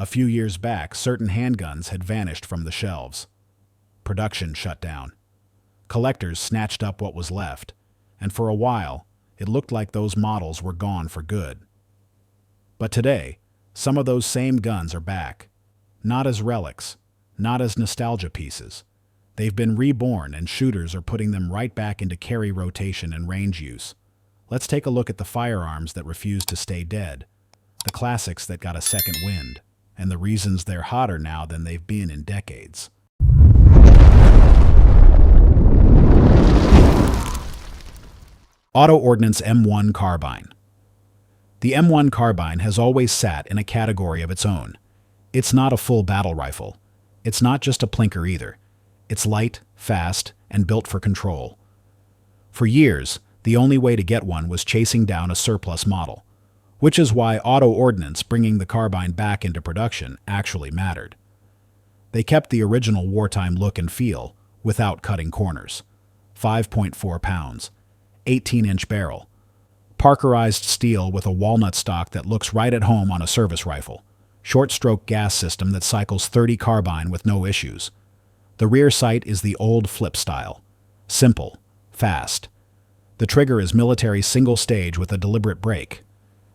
A few years back, certain handguns had vanished from the shelves. Production shut down. Collectors snatched up what was left, and for a while, it looked like those models were gone for good. But today, some of those same guns are back. Not as relics, not as nostalgia pieces. They've been reborn, and shooters are putting them right back into carry rotation and range use. Let's take a look at the firearms that refuse to stay dead, the classics that got a second wind, and the reasons they're hotter now than they've been in decades. Auto-Ordnance M1 Carbine. The M1 Carbine has always sat in a category of its own. It's not a full battle rifle. It's not just a plinker either. It's light, fast, and built for control. For years, the only way to get one was chasing down a surplus model, which is why Auto-Ordnance bringing the carbine back into production actually mattered. They kept the original wartime look and feel without cutting corners. 5.4 pounds, 18-inch barrel, Parkerized steel with a walnut stock that looks right at home on a service rifle, short-stroke gas system that cycles 30 carbine with no issues. The rear sight is the old flip style. Simple, fast. The trigger is military single-stage with a deliberate break.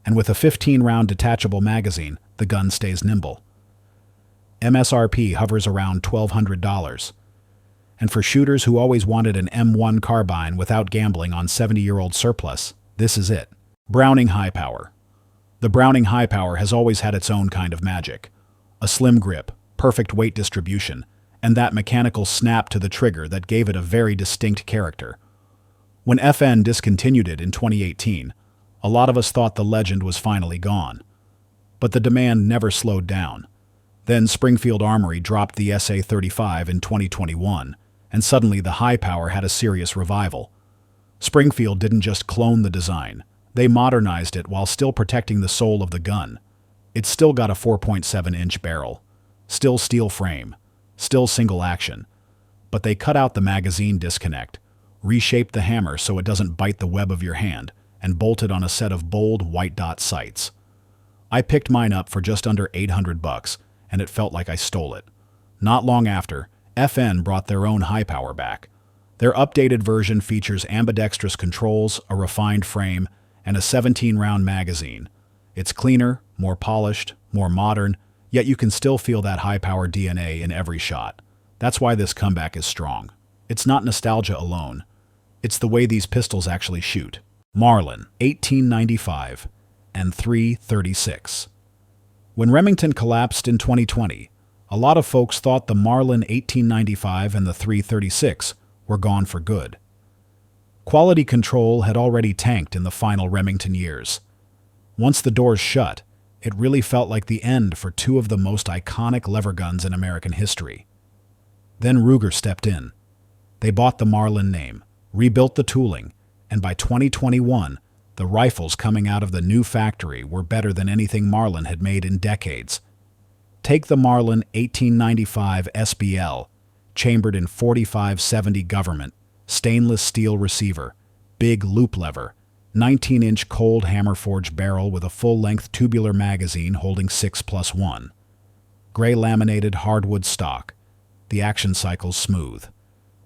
And with a 15-round detachable magazine, the gun stays nimble. MSRP hovers around $1,200. And for shooters who always wanted an M1 carbine without gambling on 70-year-old surplus, this is it. Browning High Power. The Browning High Power has always had its own kind of magic. A slim grip, perfect weight distribution, and that mechanical snap to the trigger that gave it a very distinct character. When FN discontinued it in 2018, a lot of us thought the legend was finally gone. But the demand never slowed down. Then Springfield Armory dropped the SA-35 in 2021, and suddenly the high power had a serious revival. Springfield didn't just clone the design, they modernized it while still protecting the soul of the gun. It's still got a 4.7-inch barrel, still steel frame, still single action, but they cut out the magazine disconnect, reshaped the hammer so it doesn't bite the web of your hand, and bolted on a set of bold white dot sights. I picked mine up for just under $800, and it felt like I stole it. Not long after, FN brought their own high power back. Their updated version features ambidextrous controls, a refined frame, and a 17-round magazine. It's cleaner, more polished, more modern, yet you can still feel that high-power DNA in every shot. That's why this comeback is strong. It's not nostalgia alone. It's the way these pistols actually shoot. Marlin, 1895, and 336. When Remington collapsed in 2020, a lot of folks thought the Marlin 1895 and the 336 were gone for good. Quality control had already tanked in the final Remington years. Once the doors shut, it really felt like the end for two of the most iconic lever guns in American history. Then Ruger stepped in. They bought the Marlin name, rebuilt the tooling, and by 2021, the rifles coming out of the new factory were better than anything Marlin had made in decades. Take the Marlin 1895 SBL, chambered in 4570 government, stainless steel receiver, big loop lever, 19-inch cold hammer forged barrel with a full-length tubular magazine holding 6+1. Gray laminated hardwood stock. The action cycle's smooth.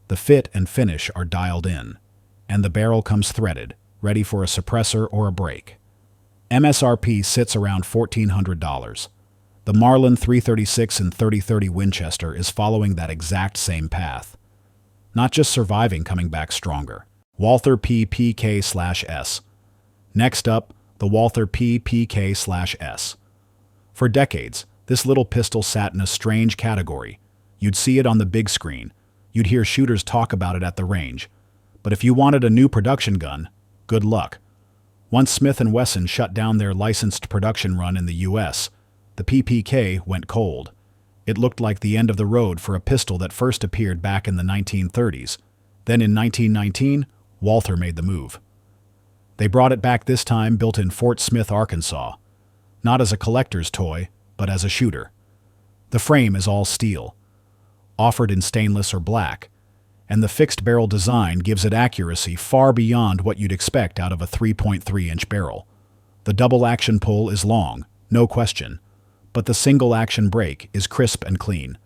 The fit and finish are dialed in, and the barrel comes threaded, ready for a suppressor or a break. MSRP sits around $1,400. The Marlin 336 and 3030 Winchester is following that exact same path. Not just surviving, coming back stronger. Walther PPK/S. Next up, the Walther PPK/S. For decades, this little pistol sat in a strange category. You'd see it on the big screen. You'd hear shooters talk about it at the range. But if you wanted a new production gun, good luck. Once Smith & Wesson shut down their licensed production run in the U.S., the PPK went cold. It looked like the end of the road for a pistol that first appeared back in the 1930s. Then in 1919, Walther made the move. They brought it back this time built in Fort Smith, Arkansas. Not as a collector's toy, but as a shooter. The frame is all steel, offered in stainless or black, and the fixed barrel design gives it accuracy far beyond what you'd expect out of a 3.3-inch barrel. The double action pull is long, no question, but the single-action brake is crisp and clean.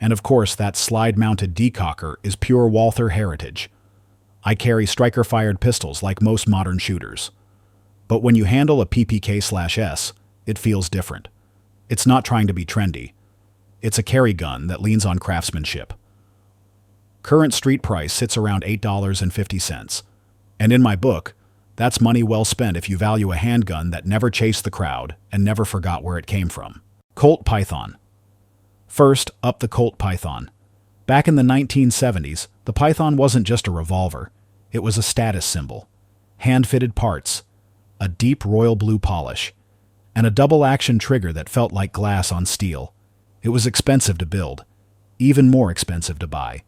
And of course, that slide-mounted decocker is pure Walther heritage. I carry striker-fired pistols like most modern shooters. But when you handle a PPK/S, it feels different. It's not trying to be trendy. It's a carry gun that leans on craftsmanship. Current street price sits around $8.50. And in my book, that's money well spent if you value a handgun that never chased the crowd and never forgot where it came from. Colt Python. First, up the Colt Python. Back in the 1970s, the Python wasn't just a revolver. It was a status symbol. Hand-fitted parts, a deep royal blue polish, and a double-action trigger that felt like glass on steel. It was expensive to build, even more expensive to buy.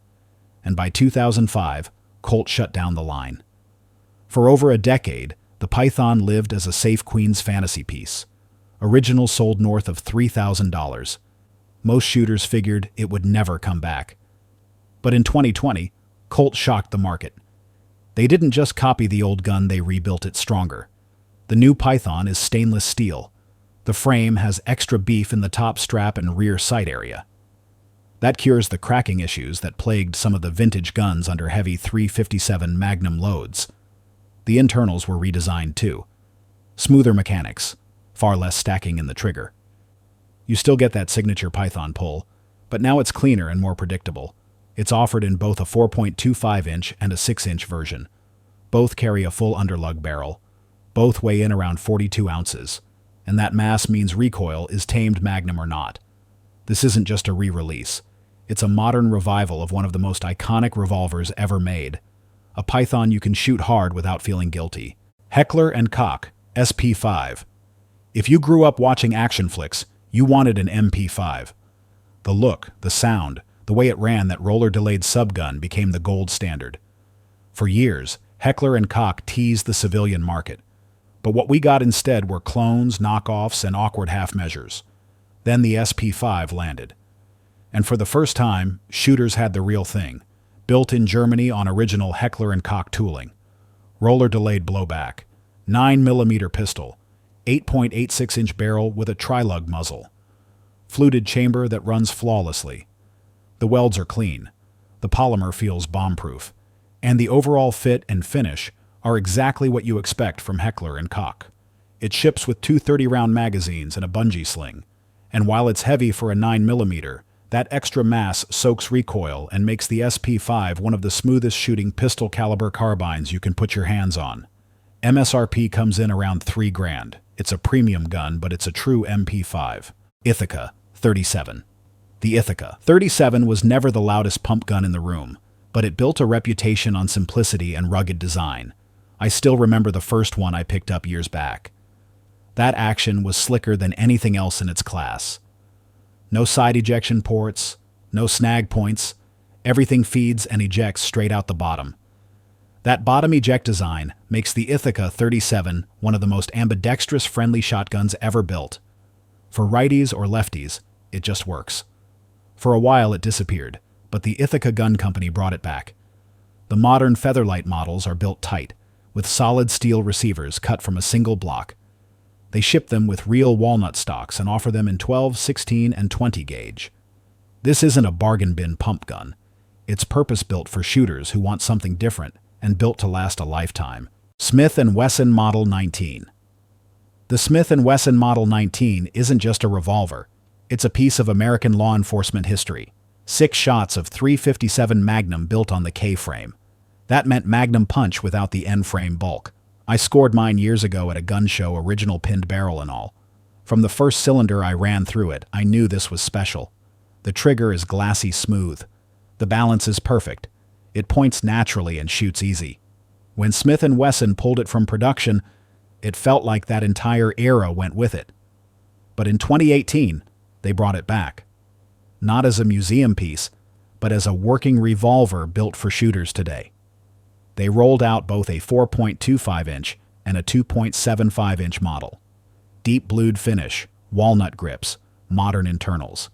And by 2005, Colt shut down the line. For over a decade, the Python lived as a safe Queen's fantasy piece. Original sold north of $3,000. Most shooters figured it would never come back. But in 2020, Colt shocked the market. They didn't just copy the old gun, they rebuilt it stronger. The new Python is stainless steel. The frame has extra beef in the top strap and rear sight area. That cures the cracking issues that plagued some of the vintage guns under heavy .357 Magnum loads. The internals were redesigned too. Smoother mechanics, far less stacking in the trigger. You still get that signature Python pull, but now it's cleaner and more predictable. It's offered in both a 4.25-inch and a 6-inch version. Both carry a full underlug barrel. Both weigh in around 42 ounces. And that mass means recoil is tamed Magnum or not. This isn't just a re-release. It's a modern revival of one of the most iconic revolvers ever made. A Python you can shoot hard without feeling guilty. Heckler and Kock SP5. If you grew up watching action flicks, you wanted an MP5. The look, the sound, the way it ran, that roller-delayed subgun became the gold standard. For years, Heckler and Koch teased the civilian market. But what we got instead were clones, knockoffs, and awkward half-measures. Then the SP5 landed. And for the first time, shooters had the real thing. Built in Germany on original Heckler and Koch tooling. Roller-delayed blowback. 9mm pistol. 8.86-inch barrel with a tri-lug muzzle. Fluted chamber that runs flawlessly. The welds are clean. The polymer feels bomb-proof. And the overall fit and finish are exactly what you expect from Heckler and Koch. It ships with two 30-round magazines and a bungee sling. And while it's heavy for a 9mm, that extra mass soaks recoil and makes the SP5 one of the smoothest shooting pistol caliber carbines you can put your hands on. MSRP comes in around $3,000. It's a premium gun, but it's a true MP5. Ithaca 37. The Ithaca 37 was never the loudest pump gun in the room, but it built a reputation on simplicity and rugged design. I still remember the first one I picked up years back. That action was slicker than anything else in its class. No side ejection ports, no snag points. Everything feeds and ejects straight out the bottom. That bottom eject design makes the Ithaca 37 one of the most ambidextrous friendly shotguns ever built. For righties or lefties, it just works. For a while it disappeared, but the Ithaca Gun Company brought it back. The modern Featherlight models are built tight, with solid steel receivers cut from a single block. They ship them with real walnut stocks and offer them in 12, 16, and 20 gauge. This isn't a bargain bin pump gun. It's purpose-built for shooters who want something different and built to last a lifetime. Smith & Wesson Model 19. The Smith & Wesson Model 19 isn't just a revolver. It's a piece of American law enforcement history. 6 shots of .357 Magnum built on the K-frame. That meant Magnum punch without the N-frame bulk. I scored mine years ago at a gun show, original pinned barrel and all. From the first cylinder I ran through it, I knew this was special. The trigger is glassy smooth. The balance is perfect. It points naturally and shoots easy. When Smith & Wesson pulled it from production, it felt like that entire era went with it. But in 2018, they brought it back. Not as a museum piece, but as a working revolver built for shooters today. They rolled out both a 4.25-inch and a 2.75-inch model. Deep blued finish, walnut grips, modern internals.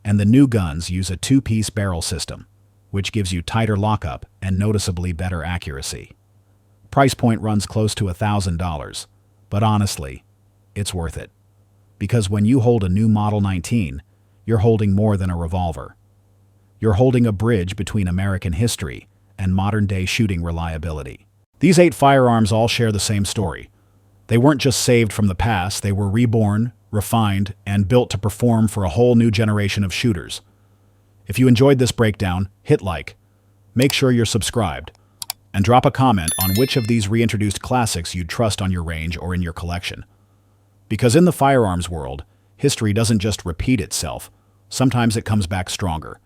And the new guns use a 2-piece barrel system, which gives you tighter lockup and noticeably better accuracy. Price point runs close to $1,000, but honestly, it's worth it. Because when you hold a new Model 19, you're holding more than a revolver. You're holding a bridge between American history and modern-day shooting reliability. These 8 firearms all share the same story. They weren't just saved from the past, they were reborn, refined, and built to perform for a whole new generation of shooters. If you enjoyed this breakdown, hit like, make sure you're subscribed, and drop a comment on which of these reintroduced classics you'd trust on your range or in your collection. Because in the firearms world, history doesn't just repeat itself, sometimes it comes back stronger.